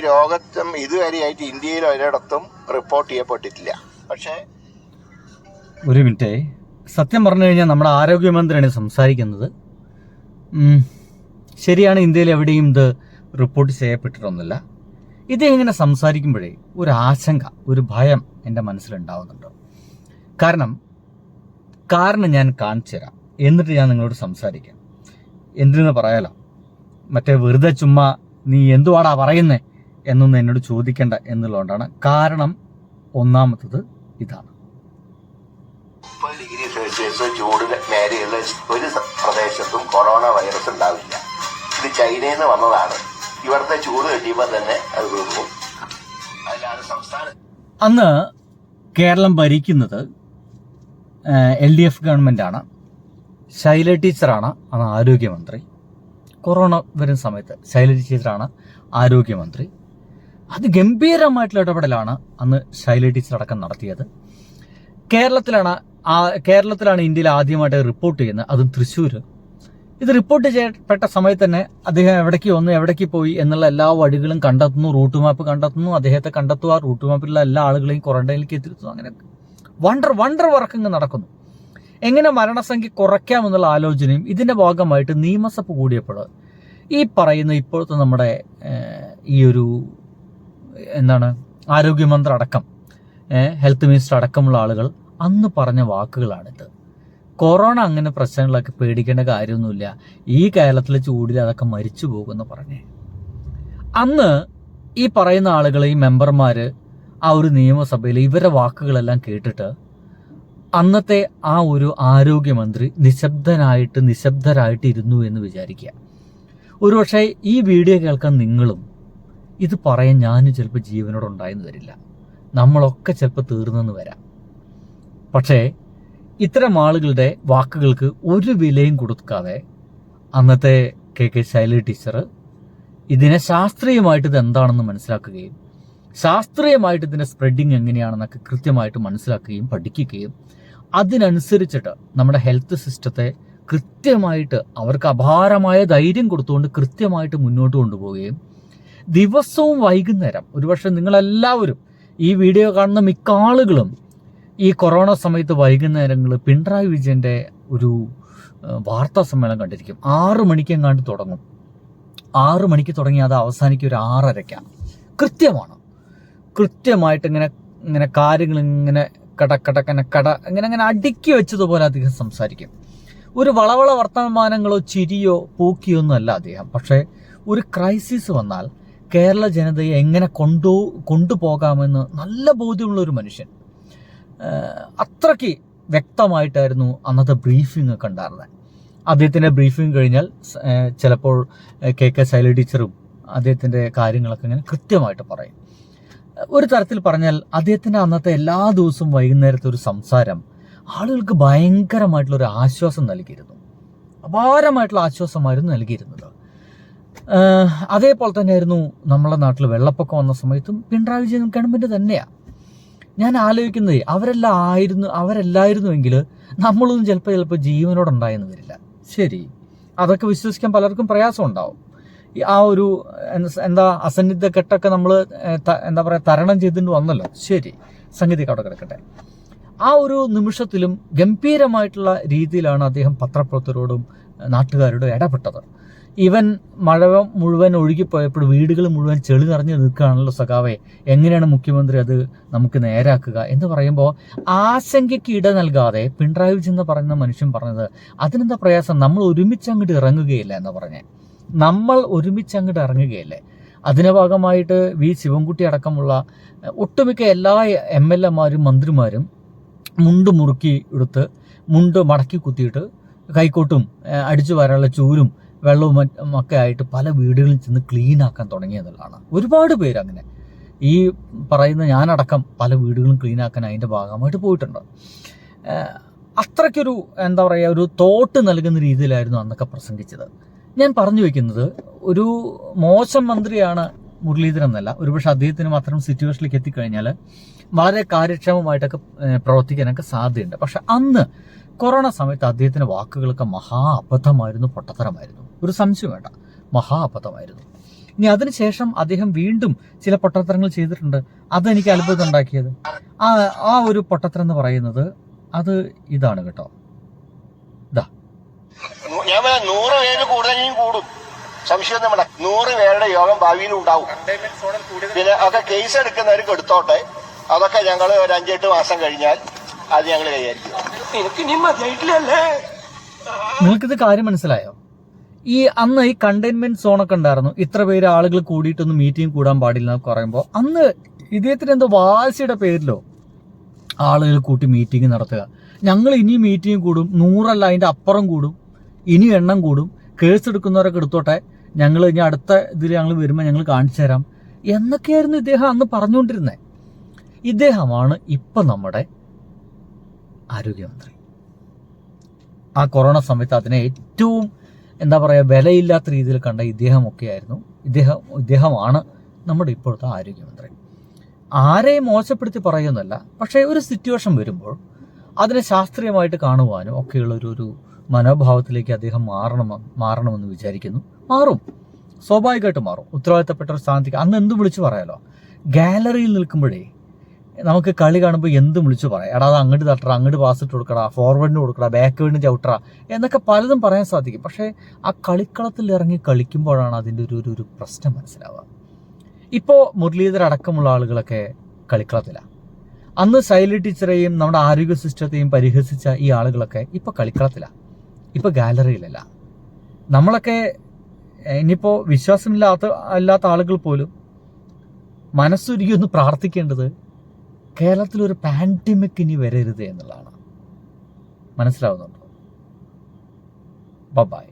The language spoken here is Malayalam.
രോഗത്തും ഇതുവരെയായിട്ട് ഇന്ത്യയിൽ ഒരിടത്തും റിപ്പോർട്ട് ചെയ്യപ്പെട്ടിട്ടില്ല. പക്ഷേ ഒരു മിനിറ്റ്, സത്യം പറഞ്ഞു കഴിഞ്ഞാൽ നമ്മുടെ ആരോഗ്യമന്ത്രിയാണ് സംസാരിക്കുന്നത്. ശരിയാണ്, ഇന്ത്യയിൽ എവിടെയും ഇത് റിപ്പോർട്ട് ചെയ്യപ്പെട്ടിട്ടൊന്നുമില്ല. ഇത് ഇങ്ങനെ സംസാരിക്കുമ്പോഴേ ഒരു ആശങ്ക, ഒരു ഭയം എൻ്റെ മനസ്സിലുണ്ടാവുന്നുണ്ട്. കാരണം ഞാൻ കാണിച്ചു തരാം, എന്നിട്ട് ഞാൻ നിങ്ങളോട് സംസാരിക്കാം. എന്തിനെന്ന് പറയാലോ, മറ്റേ വെറുതെ ചുമ്മാ നീ എന്തുവാടാ പറയുന്നേ എന്നൊന്നും എന്നോട് ചോദിക്കേണ്ട എന്നുള്ളതുകൊണ്ടാണ്. കാരണം ഒന്നാമത്തത് ഇതാണ്. 30 ഡിഗ്രി സെൽഷ്യസ് ചൂടിൽ മേലെയുള്ള ഒരു പ്രദേശത്തും കൊറോണ വൈറസ് ഉണ്ടാവില്ല. ഇത് ചൈനയിൽ നിന്ന് വന്നതാണ്. ഇവിടുത്തെ ചൂട് കിട്ടിയപ്പോൾ തന്നെ അത് തീർന്നു. അതിലാണ് സംസ്ഥാനം. അന്ന് കേരളം ഭരിക്കുന്നത് LDF ഗവൺമെൻറ്റാണ്. ശൈല ടീച്ചറാണ് അന്ന് ആരോഗ്യമന്ത്രി. കൊറോണ വരുന്ന സമയത്ത് ശൈല ടീച്ചറാണ് ആരോഗ്യമന്ത്രി. അതിഗംഭീരമായിട്ടുള്ള ഇടപെടലാണ് അന്ന് ശൈല ടീച്ചർ അടക്കം നടത്തിയത്. കേരളത്തിലാണ് ഇന്ത്യയിൽ ആദ്യമായിട്ട് റിപ്പോർട്ട് ചെയ്യുന്നത്, അതും തൃശ്ശൂർ. ഇത് റിപ്പോർട്ട് ചെയ്യപ്പെട്ട സമയത്ത് തന്നെ അദ്ദേഹം എവിടേക്ക് വന്നു, എവിടേക്ക് പോയി എന്നുള്ള എല്ലാ വഴികളും കണ്ടെത്തുന്നു, റൂട്ട് മാപ്പ് കണ്ടെത്തുന്നു, അദ്ദേഹത്തെ കണ്ടെത്തുക, റൂട്ട് മാപ്പിലുള്ള എല്ലാ ആളുകളെയും ക്വാറന്റൈനിലേക്ക് എത്തിരുത്തുന്നു. അങ്ങനെ വണ്ടർ വർക്കിങ് നടക്കുന്നു. എങ്ങനെ മരണസംഖ്യ കുറയ്ക്കാമെന്നുള്ള ആലോചനയും ഇതിൻ്റെ ഭാഗമായിട്ട് നിയമസഭ കൂടിയപ്പോൾ ഈ പറയുന്ന ഇപ്പോഴത്തെ നമ്മുടെ ഈ ഒരു ആരോഗ്യമന്ത്രി അടക്കം ഹെൽത്ത് മിനിസ്റ്റർ അടക്കമുള്ള ആളുകൾ അന്ന് പറഞ്ഞ വാക്കുകളാണിത്. കൊറോണ അങ്ങനെ പ്രശ്നങ്ങളൊക്കെ പേടിക്കേണ്ട കാര്യമൊന്നുമില്ല, ഈ കേരളത്തിലെ ചൂടിൽ അതൊക്കെ മരിച്ചു പോകുമെന്ന് പറഞ്ഞേ. അന്ന് ഈ പറയുന്ന ആളുകൾ, ഈ മെമ്പർമാർ ആ ഒരു നിയമസഭയിൽ ഇവരുടെ വാക്കുകളെല്ലാം കേട്ടിട്ട് അന്നത്തെ ആ ഒരു ആരോഗ്യമന്ത്രി നിശബ്ദരായിട്ട് ഇരുന്നു എന്ന് വിചാരിക്കുക. ഒരുപക്ഷെ ഈ വീഡിയോ കേൾക്കാൻ നിങ്ങളും, ഇത് പറയാൻ ഞാനും ചിലപ്പോൾ ജീവനോടുണ്ടായെന്ന് വരില്ല, നമ്മളൊക്കെ ചിലപ്പോൾ തീർന്നെന്ന് വരാം. പക്ഷേ ഇത്തരം ആളുകളുടെ വാക്കുകൾക്ക് ഒരു വിലയും കൊടുക്കാതെ അന്നത്തെ KK ശൈല ടീച്ചർ ഇതിനെ ശാസ്ത്രീയമായിട്ട് ഇത് എന്താണെന്ന് മനസ്സിലാക്കുകയും ശാസ്ത്രീയമായിട്ട് ഇതിൻ്റെ സ്പ്രെഡിങ് എങ്ങനെയാണെന്നൊക്കെ കൃത്യമായിട്ട് മനസ്സിലാക്കുകയും പഠിക്കുകയും അതിനനുസരിച്ചിട്ട് നമ്മുടെ ഹെൽത്ത് സിസ്റ്റത്തെ കൃത്യമായിട്ട് അവർക്ക് അപാരമായ ധൈര്യം കൊടുത്തുകൊണ്ട് കൃത്യമായിട്ട് മുന്നോട്ട് കൊണ്ടുപോവുകയും ദിവസവും വൈകുന്നേരം, ഒരുപക്ഷെ നിങ്ങളെല്ലാവരും ഈ വീഡിയോ കാണുന്ന മിക്ക ആളുകളും ഈ കൊറോണ സമയത്ത് വൈകുന്നേരങ്ങൾ പിണറായി വിജയൻ്റെ ഒരു വാർത്താ സമ്മേളനം കണ്ടിരിക്കും. 6 മണിക്കെങ്ങാണ്ട് തുടങ്ങും. 6 മണിക്ക് തുടങ്ങി അത് അവസാനിക്കും ഒരു 6:30. കൃത്യമായിട്ട് ഇങ്ങനെ കാര്യങ്ങൾ ഇങ്ങനെ ഇങ്ങനെ അടുക്കി വെച്ചതുപോലെ അദ്ദേഹം സംസാരിക്കും. ഒരു വളവള വർത്തമാനങ്ങളോ ചിരിയോ പൂക്കിയോ ഒന്നും അല്ല അദ്ദേഹം. പക്ഷേ ഒരു ക്രൈസിസ് വന്നാൽ കേരള ജനതയെ എങ്ങനെ കൊണ്ടുപോകാമെന്ന് നല്ല ബോധ്യമുള്ള ഒരു മനുഷ്യൻ. അത്രയ്ക്ക് വ്യക്തമായിട്ടായിരുന്നു അന്നത്തെ ബ്രീഫിംഗ് ഒക്കെ ഉണ്ടായിരുന്നത്. അദ്ദേഹത്തിൻ്റെ ബ്രീഫിംഗ് കഴിഞ്ഞാൽ ചിലപ്പോൾ KK ശൈല ടീച്ചറും അദ്ദേഹത്തിൻ്റെ കാര്യങ്ങളൊക്കെ ഇങ്ങനെ കൃത്യമായിട്ട് പറയും. ഒരു തരത്തിൽ പറഞ്ഞാൽ അദ്ദേഹത്തിൻ്റെ അന്നത്തെ എല്ലാ ദിവസവും വൈകുന്നേരത്തെ ഒരു സംസാരം ആളുകൾക്ക് ഭയങ്കരമായിട്ടുള്ളൊരു ആശ്വാസം നൽകിയിരുന്നു. അപാരമായിട്ടുള്ള ആശ്വാസമായിരുന്നു നൽകിയിരുന്നത്. അതേപോലെ തന്നെയായിരുന്നു നമ്മളെ നാട്ടിൽ വെള്ളപ്പൊക്കം വന്ന സമയത്തും പിണറായി വിജയൻ ഗവൺമെൻറ് തന്നെയാണ്. ഞാൻ ആലോചിക്കുന്നത് അവരല്ലായിരുന്നുവെങ്കിൽ നമ്മളൊന്നും ചിലപ്പോൾ ജീവനോടുണ്ടായെന്ന് വരില്ല. ശരി, അതൊക്കെ വിശ്വസിക്കാൻ പലർക്കും പ്രയാസം ഉണ്ടാവും. ആ ഒരു അസന്നിഗ്ധ ഘട്ടമൊക്കെ നമ്മൾ തരണം ചെയ്തിട്ട് വന്നല്ലോ. ശരി, സംഗതി അവിടെ കിടക്കട്ടെ. ആ ഒരു നിമിഷത്തിലും ഗംഭീരമായിട്ടുള്ള രീതിയിലാണ് അദ്ദേഹം പത്രപ്രവർത്തകരോടും നാട്ടുകാരോടും ഇടപെട്ടത്. ഈവൻ മഴ മുഴുവൻ ഒഴുകിപ്പോയപ്പോൾ വീടുകൾ മുഴുവൻ ചെളി നിറഞ്ഞ് നിൽക്കുകയാണല്ലോ സഖാവേ, എങ്ങനെയാണ് മുഖ്യമന്ത്രി അത് നമുക്ക് നേരാക്കുക എന്ന് പറയുമ്പോൾ ആശങ്കയ്ക്ക് ഇട നൽകാതെ പിണറായി വിജയൻ എന്ന് പറയുന്ന മനുഷ്യൻ പറഞ്ഞത്, അതിനെന്താ പ്രയാസം, നമ്മൾ ഒരുമിച്ച് അങ്ങോട്ട് ഇറങ്ങുകയില്ല എന്ന് പറഞ്ഞേ. നമ്മൾ ഒരുമിച്ച് അങ്ങോട്ട് ഇറങ്ങുകയല്ലേ. അതിൻ്റെ ഭാഗമായിട്ട് ശിവൻകുട്ടി അടക്കമുള്ള ഒട്ടുമിക്ക എല്ലാ MLA-മാരും മന്ത്രിമാരും മുണ്ട് മുറുക്കി എടുത്ത് മുണ്ട് മടക്കി കുത്തിയിട്ട് കൈക്കോട്ടും അടിച്ചു വരാനുള്ള ചൂരും വെള്ളവും ഒക്കെ ആയിട്ട് പല വീടുകളിൽ ചെന്ന് ക്ലീൻ ആക്കാൻ തുടങ്ങിയതെന്നുള്ളതാണ്. ഒരുപാട് പേര് അങ്ങനെ ഈ പറയുന്ന ഞാനടക്കം പല വീടുകളും ക്ലീൻ ആക്കാൻ അതിൻ്റെ ഭാഗമായിട്ട് പോയിട്ടുണ്ട്. അത്രയ്ക്കൊരു ഒരു തോട്ട് നൽകുന്ന രീതിയിലായിരുന്നു അന്നൊക്കെ പ്രസംഗിച്ചത്. ഞാൻ പറഞ്ഞു വയ്ക്കുന്നത്, ഒരു മോശം മന്ത്രിയാണ് മുരളീധരൻ എന്നല്ല, ഒരുപക്ഷെ അദ്ദേഹത്തിന് മാത്രം സിറ്റുവേഷനിലേക്ക് എത്തിക്കഴിഞ്ഞാൽ വളരെ കാര്യക്ഷമമായിട്ടൊക്കെ പ്രവർത്തിക്കാനൊക്കെ സാധ്യതയുണ്ട്. പക്ഷെ അന്ന് കൊറോണ സമയത്ത് അദ്ദേഹത്തിൻ്റെ വാക്കുകളൊക്കെ മഹാ അബദ്ധമായിരുന്നു, പൊട്ടത്തരമായിരുന്നു, ഒരു സംശയം വേണ്ട, മഹാ അബദ്ധമായിരുന്നു. ഇനി അതിനുശേഷം അദ്ദേഹം വീണ്ടും ചില പൊട്ടത്തരങ്ങൾ ചെയ്തിട്ടുണ്ട്. അതെനിക്ക് അത്ഭുതം ഉണ്ടാക്കിയത്. ആ ഒരു പൊട്ടത്തരം എന്ന് പറയുന്നത് അത് ഇതാണ് കേട്ടോ. ഞാൻ 100 പേര് കൂടുതലും കൂടും, സംശയമൊന്നും വേണ്ട. 100 പേരുടെ യോഗം ഭാവിയിൽ ഉണ്ടാവും. പിന്നെ ഒക്കെ കേസ് എടുക്കുന്നവർക്ക് എടുത്തോട്ടെ, അതൊക്കെ ഞങ്ങൾ ഒരു 5-8 മാസം കഴിഞ്ഞാൽ അത് ഞങ്ങൾ കൈകാര്യം. നിങ്ങൾക്കിത് കാര്യം മനസ്സിലായോ? അന്ന് ഈ കണ്ടെയ്ൻമെന്റ് സോണൊക്കെ ഉണ്ടായിരുന്നു, ഇത്ര പേര് ആളുകൾ കൂടിയിട്ടൊന്നും മീറ്റിംഗ് കൂടാൻ പാടില്ല എന്നൊക്കെ പറയുമ്പോൾ അന്ന് ഇദ്ദേഹത്തിന് എന്തോ വാശിയുടെ പേരിലോ ആളുകൾ കൂട്ടി മീറ്റിംഗ് നടത്തുക. ഞങ്ങൾ ഇനി മീറ്റിംഗ് കൂടും, 100 അല്ല അതിന്റെ അപ്പുറം കൂടും, ഇനി എണ്ണം കൂടും, കേസ് എടുക്കുന്നവരൊക്കെ എടുത്തോട്ടെ, ഞങ്ങൾ ഇനി അടുത്ത ഇതിൽ ഞങ്ങൾ വരുമ്പോൾ ഞങ്ങൾ കാണിച്ചു തരാം എന്നൊക്കെയായിരുന്നു ഇദ്ദേഹം അന്ന് പറഞ്ഞുകൊണ്ടിരുന്നത്. ഇദ്ദേഹമാണ് ഇപ്പം നമ്മുടെ ആരോഗ്യമന്ത്രി. ആ കൊറോണ സമയത്ത് അതിനെ ഏറ്റവും എന്താ പറയുക വിലയില്ലാത്ത രീതിയിൽ കണ്ട ഇദ്ദേഹമൊക്കെയായിരുന്നു. ഇദ്ദേഹമാണ് നമ്മുടെ ഇപ്പോഴത്തെ ആരോഗ്യമന്ത്രി. ആരെയും മോശപ്പെടുത്തി പറയുന്നല്ല, പക്ഷേ ഒരു സിറ്റുവേഷൻ വരുമ്പോൾ അതിനെ ശാസ്ത്രീയമായിട്ട് കാണുവാനും ഒക്കെയുള്ള ഒരു മനോഭാവത്തിലേക്ക് അദ്ദേഹം മാറണമെന്ന് വിചാരിക്കുന്നു. മാറും, സ്വാഭാവികമായിട്ട് മാറും. ഉത്തരവാദിത്തപ്പെട്ട ഒരു സ്ഥാനത്തേക്ക് അന്ന് എന്തും വിളിച്ചു പറയാലോ. ഗാലറിയിൽ നിൽക്കുമ്പോഴേ നമുക്ക് കളി കാണുമ്പോൾ എന്തും വിളിച്ചു പറയാം. എടാ അത് അങ്ങോട്ട് തട്ടറ, അങ്ങോട്ട് പാസ് ഇട്ട് കൊടുക്കടാ, ഫോർവേഡിന് കൊടുക്കടാ, ബാക്ക്വേഡിന് ചവിട്ടറ എന്നൊക്കെ പലതും പറയാൻ സാധിക്കും. പക്ഷേ ആ കളിക്കളത്തിൽ ഇറങ്ങി കളിക്കുമ്പോഴാണ് അതിൻ്റെ ഒരു പ്രശ്നം മനസ്സിലാവുക. ഇപ്പോൾ മുരളീധര അടക്കമുള്ള ആളുകളൊക്കെ കളിക്കളത്തിലാണ്. അന്ന് ശൈലി ടീച്ചറെയും നമ്മുടെ ആരോഗ്യ സിസ്റ്റത്തെയും പരിഹസിച്ച ഈ ആളുകളൊക്കെ ഇപ്പോൾ കളിക്കളത്തിലാണ്, ഇപ്പോൾ ഗാലറിയിലല്ല. നമ്മളൊക്കെ ഇനിയിപ്പോൾ വിശ്വാസമില്ലാത്ത ആളുകൾ പോലും മനസ്സൊരുക്കി ഒന്ന് പ്രാർത്ഥിക്കേണ്ടത് കേരളത്തിലൊരു പാൻഡമിക് ഇനി വരരുത് എന്നുള്ളതാണ്. മനസ്സിലാവുന്നുണ്ടോ? ബൈ.